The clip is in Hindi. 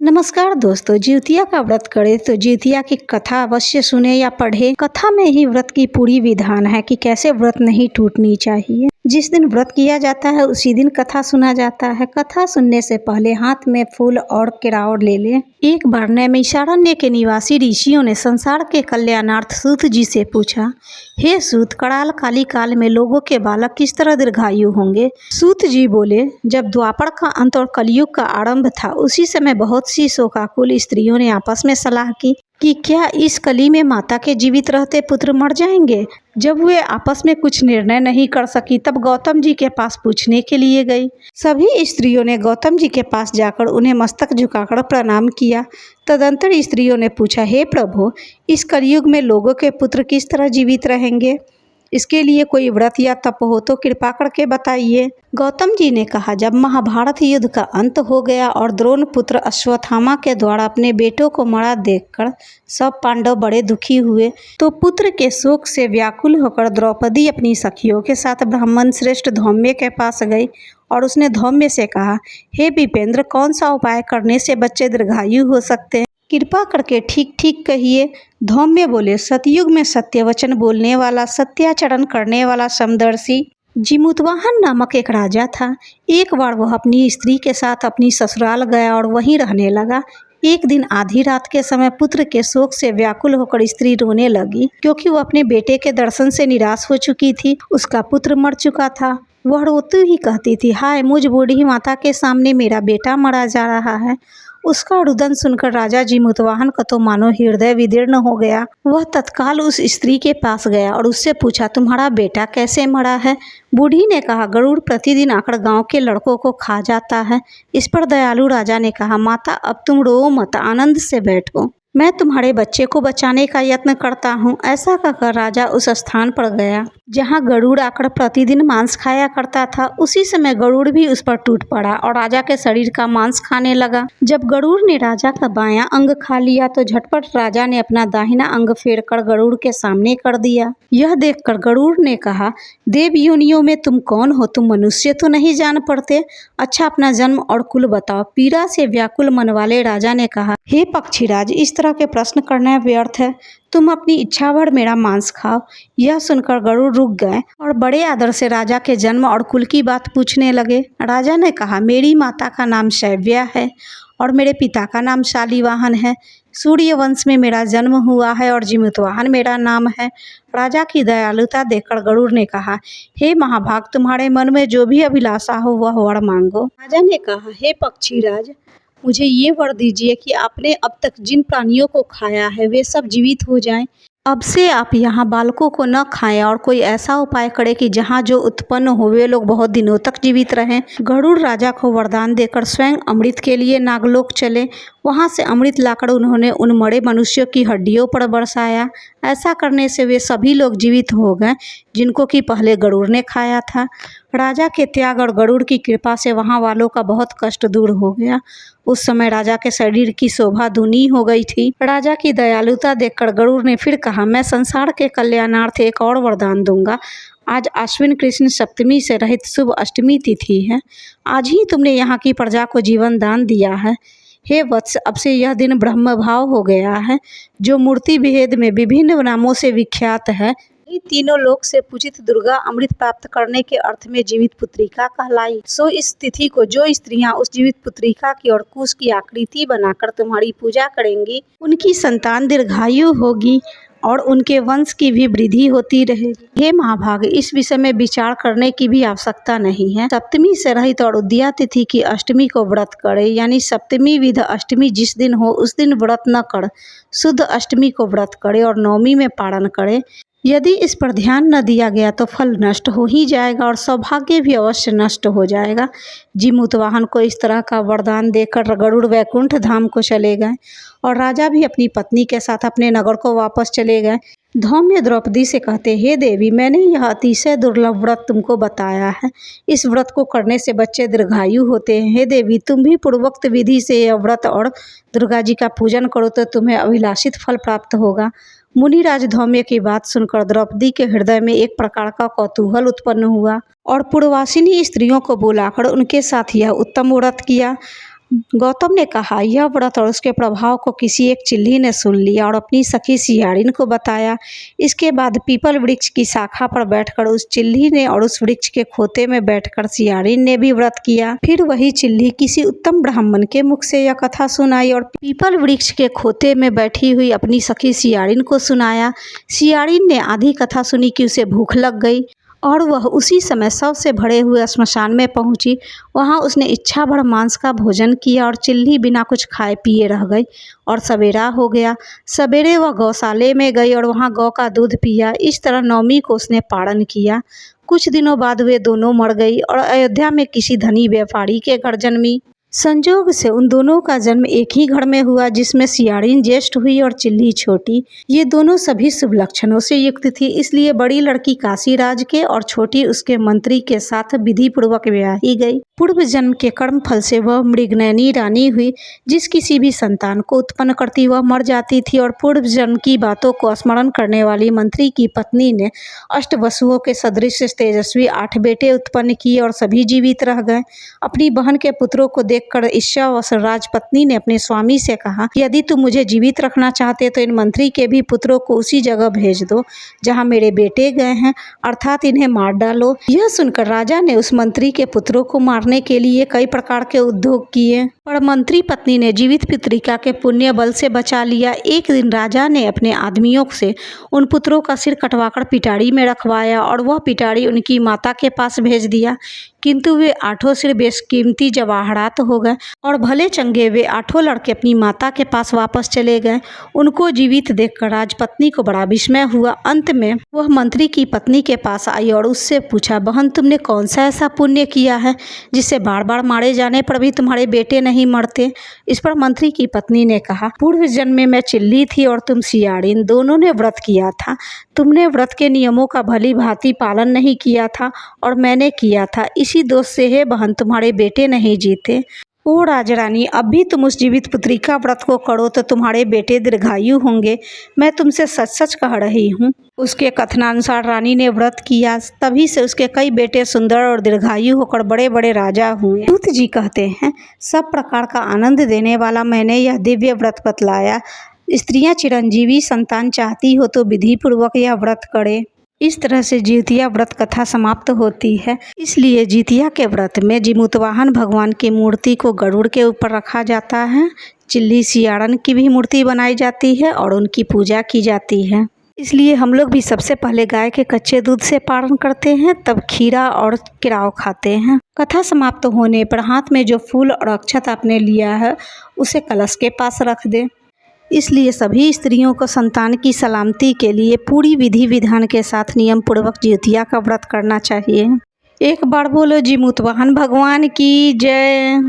नमस्कार दोस्तों, जिउतिया का व्रत करें तो जिउतिया की कथा अवश्य सुने या पढ़े। कथा में ही व्रत की पूरी विधान है कि कैसे व्रत नहीं टूटनी चाहिए। जिस दिन व्रत किया जाता है उसी दिन कथा सुना जाता है। कथा सुनने से पहले हाथ में फूल और केरावड़ ले लें। एक बार नैमिषारण्य के निवासी ऋषियों ने संसार के कल्याणार्थ सूत जी से पूछा, हे सूत, कराल काली काल में लोगों के बालक किस तरह दीर्घायु होंगे। सूत जी बोले, जब द्वापर का अंत और कलयुग का आरंभ था उसी समय बहुत सी शोकाकुल स्त्रियों ने आपस में सलाह की कि क्या इस कली में माता के जीवित रहते पुत्र मर जाएंगे। जब वे आपस में कुछ निर्णय नहीं कर सकी तब गौतम जी के पास पूछने के लिए गई। सभी स्त्रियों ने गौतम जी के पास जाकर उन्हें मस्तक झुकाकर प्रणाम किया। तदंतर स्त्रियों ने पूछा, हे प्रभु, इस कलयुग में लोगों के पुत्र किस तरह जीवित रहेंगे। इसके लिए कोई व्रत या तप हो तो कृपा करके बताइए। गौतम जी ने कहा, जब महाभारत युद्ध का अंत हो गया और द्रोण पुत्र अश्वत्थामा के द्वारा अपने बेटों को मरा देखकर सब पांडव बड़े दुखी हुए तो पुत्र के शोक से व्याकुल होकर द्रौपदी अपनी सखियों के साथ ब्राह्मण श्रेष्ठ धौम्य के पास गई और उसने धौम्य से कहा, हे विपेंद्र, कौन सा उपाय करने से बच्चे दीर्घायु हो सकते हैं, कृपा करके ठीक ठीक कहिए। धौम्य बोले, सतयुग में सत्य वचन बोलने वाला, सत्याचरण करने वाला समदर्शी जिमुतवाहन नामक एक राजा था। एक बार वह अपनी स्त्री के साथ अपनी ससुराल गया और वहीं रहने लगा। एक दिन आधी रात के समय पुत्र के शोक से व्याकुल होकर स्त्री रोने लगी, क्योंकि वह अपने बेटे के दर्शन से निराश हो चुकी थी। उसका पुत्र मर चुका था। वह रोती ही कहती थी, हाय मुझ बूढ़ी माता के सामने मेरा बेटा मरा जा रहा है। उसका रुदन सुनकर राजा जिमुतवाहन का तो मानो हृदय विदीर्ण हो गया। वह तत्काल उस स्त्री के पास गया और उससे पूछा, तुम्हारा बेटा कैसे मरा है। बूढ़ी ने कहा, गरुड़ प्रतिदिन आकर गांव के लड़कों को खा जाता है। इस पर दयालु राजा ने कहा, माता अब तुम रो मत, आनंद से बैठो, मैं तुम्हारे बच्चे को बचाने का यत्न करता हूँ। ऐसा कहकर राजा उस स्थान पर गया जहाँ गरुड़ आकर प्रतिदिन मांस खाया करता था। उसी समय गरुड़ भी उस पर टूट पड़ा और राजा के शरीर का मांस खाने लगा। जब गरुड़ ने राजा का बायां अंग खा लिया तो झटपट राजा ने अपना दाहिना अंग फेरकर गरुड़ के सामने कर दिया। यह देखकर गरुड़ ने कहा, देव योनियों में तुम कौन हो, तुम मनुष्य तो नहीं जान पड़ते। अच्छा, अपना जन्म और कुल बताओ। पीड़ा से व्याकुल मन वाले राजा ने कहा, हे पक्षीराज, इस तरह के प्रश्न करना व्यर्थ है, तुम अपनी इच्छा भर मेरा मांस खाओ। यह सुनकर गरुड़ रुक गए और बड़े आदर से राजा के जन्म और कुल की बात पूछने लगे। राजा ने कहा, मेरी माता का नाम शैव्या है और मेरे पिता का नाम शालिवाहन है। सूर्य वंश में मेरा जन्म हुआ है और जिमुतवाहन मेरा नाम है। राजा की दयालुता देखकर गरुड़ ने कहा, हे महाभाग, तुम्हारे मन में जो भी अभिलाषा हो वह वर मांगो। राजा ने कहा, हे पक्षीराज, मुझे ये वर दीजिए कि आपने अब तक जिन प्राणियों को खाया है वे सब जीवित हो जाएं। अब से आप यहाँ बालकों को न खाएं और कोई ऐसा उपाय करें कि जहाँ जो उत्पन्न हो वे लोग बहुत दिनों तक जीवित रहें। गरुड़ राजा को वरदान देकर स्वयं अमृत के लिए नागलोक चले। वहाँ से अमृत लाकर उन्होंने उन मरे मनुष्यों की हड्डियों पर बरसाया। ऐसा करने से वे सभी लोग जीवित हो गए जिनको कि पहले गरुड़ ने खाया था। राजा के त्याग और गरुड़ की कृपा से वहाँ वालों का बहुत कष्ट दूर हो गया। उस समय राजा के शरीर की शोभा दूनी हो गई थी। राजा की दयालुता देखकर गरुड़ ने फिर कहा, मैं संसार के कल्याणार्थ एक और वरदान दूंगा। आज आश्विन कृष्ण सप्तमी से रहित शुभ अष्टमी तिथि है। आज ही तुमने यहाँ की प्रजा को जीवन दान दिया है। हे वत्स, अब से यह दिन ब्रह्म भाव हो गया है, जो मूर्ति भेद में विभिन्न नामों से विख्यात है। तीनों लोक से पूजित दुर्गा अमृत प्राप्त करने के अर्थ में जीवित पुत्रिका कहलाई। सो इस तिथि को जो स्त्रियां उस जीवित पुत्रिका की और कुश की आकृति बनाकर तुम्हारी पूजा करेंगी, उनकी संतान दीर्घायु होगी और उनके वंश की भी वृद्धि होती रहेगी। हे महाभाग, इस विषय में विचार करने की भी आवश्यकता नहीं है। सप्तमी से रहित और उदया तिथि की अष्टमी को व्रत करे, यानी सप्तमी विध अष्टमी जिस दिन हो उस दिन व्रत न कर शुद्ध अष्टमी को व्रत करे और नवमी में पारण करे। यदि इस पर ध्यान न दिया गया तो फल नष्ट हो ही जाएगा और सौभाग्य भी अवश्य नष्ट हो जाएगा। जिमुतवाहन को इस तरह का वरदान देकर गरुड़ वैकुंठ धाम को चले गए और राजा भी अपनी पत्नी के साथ अपने नगर को वापस चले गए। धौम्य द्रौपदी से कहते, हे देवी, मैंने यह अतिशय दुर्लभ व्रत तुमको बताया है। इस व्रत को करने से बच्चे दीर्घायु होते हैं। हे देवी, तुम भी पूर्वोक्त विधि से यह व्रत और दुर्गा जी का पूजन करो तो तुम्हें अभिलाषित फल प्राप्त होगा। मुनिराज धौम्य की बात सुनकर द्रौपदी के हृदय में एक प्रकार का कौतूहल उत्पन्न हुआ और पूर्ववासिनी स्त्रियों को बुलाकर उनके साथ यह उत्तम व्रत किया। गौतम ने कहा, यह व्रत और उसके प्रभाव को किसी एक चिल्ली ने सुन लिया और अपनी सखी सियारिन को बताया। इसके बाद पीपल वृक्ष की शाखा पर बैठकर उस चिल्ली ने और उस वृक्ष के खोते में बैठकर सियारिन ने भी व्रत किया। फिर वही चिल्ली किसी उत्तम ब्राह्मण के मुख से यह कथा सुनाई और पीपल वृक्ष के खोते में बैठी हुई अपनी सखी सियारिन को सुनाया। सियारिन ने आधी कथा सुनी कि उसे भूख लग गई और वह उसी समय शव से भरे हुए श्मशान में पहुंची। वहां उसने इच्छा भर मांस का भोजन किया और चिल्ली बिना कुछ खाए पिए रह गई और सवेरा हो गया। सवेरे वह गौशाले में गई और वहां गौ का दूध पिया। इस तरह नवमी को उसने पारण किया। कुछ दिनों बाद वे दोनों मर गई और अयोध्या में किसी धनी व्यापारी के घर जन्मी। संजोग से उन दोनों का जन्म एक ही घर में हुआ, जिसमें सियारिन ज्येष्ठ हुई और चिल्ली छोटी। ये दोनों सभी शुभ लक्षणों से युक्त थी, इसलिए बड़ी लड़की काशीराज के और छोटी उसके मंत्री के साथ विधि पूर्वक ब्याही गई। पूर्व जन्म के कर्म फल से वह मृगनयनी रानी हुई। जिस किसी भी संतान को उत्पन्न करती वह मर जाती थी और पूर्व जन्म की बातों को स्मरण करने वाली मंत्री की पत्नी ने अष्टवसुओं के सदृश तेजस्वी 8 बेटे उत्पन्न किए और सभी जीवित रह गए। अपनी बहन के पुत्रों को देखकर ईर्ष्यावश राजपत्नी ने अपने स्वामी से कहा, यदि तुम मुझे जीवित रखना चाहते तो इन मंत्री के भी पुत्रों को उसी जगह भेज दो जहां मेरे बेटे गए हैं, अर्थात इन्हें मार डालो। यह सुनकर राजा ने उस मंत्री के पुत्रों को मारने के लिए कई प्रकार के उद्योग किए, पर मंत्री पत्नी ने जीवित पितृका के पुण्य बल से बचा लिया। एक दिन राजा ने अपने आदमियों से उन पुत्रों का सिर कटवाकर पिटारी में रखवाया और वह पिटारी उनकी माता के पास भेज दिया, किंतु वे 8 सिर बेशकीमती जवाहरात हो गए और भले चंगे वे 8 लड़के अपनी माता के पास वापस चले गए। उनको जीवित देखकर राजपत्नी को बड़ा विस्मय हुआ। अंत में वह मंत्री की पत्नी के पास आई और उससे पूछा, बहन तुमने कौन सा ऐसा पुण्य किया है जिससे बार बार मारे जाने पर भी तुम्हारे बेटे नहीं मरते? इस पर मंत्री की पत्नी ने कहा, पूर्व जन्म में मैं चिल्ली थी और तुम सियारिन, दोनों ने व्रत किया था। तुमने व्रत के नियमों का भली भांति पालन नहीं किया था और मैंने किया था, इसी दोष से है बहन तुम्हारे बेटे नहीं जीते। ओ राजरानी, अब भी तुम उस जीवित पुत्री का व्रत को करो तो तुम्हारे बेटे दीर्घायु होंगे। मैं तुमसे सच सच कह रही हूँ। उसके कथनानुसार रानी ने व्रत किया, तभी से उसके कई बेटे सुंदर और दीर्घायु होकर बड़े बड़े राजा हुए। सूत जी कहते हैं, सब प्रकार का आनंद देने वाला मैंने यह दिव्य व्रत बतलाया। स्त्रियां चिरंजीवी संतान चाहती हो तो विधि पूर्वक यह व्रत करे। इस तरह से जिउतिया व्रत कथा समाप्त होती है। इसलिए जिउतिया के व्रत में जिमुतवाहन भगवान की मूर्ति को गरुड़ के ऊपर रखा जाता है। चिल्ली सियाड़न की भी मूर्ति बनाई जाती है और उनकी पूजा की जाती है। इसलिए हम लोग भी सबसे पहले गाय के कच्चे दूध से पारण करते हैं, तब खीरा और केराव खाते हैं। कथा समाप्त होने पर हाथ में जो फूल और अक्षत आपने लिया है उसे कलश के पास रख दें। इसलिए सभी स्त्रियों को संतान की सलामती के लिए पूरी विधि विधान के साथ नियम पूर्वक जिउतिया का व्रत करना चाहिए। एक बार बोलो जिमुतवाहन भगवान की जय।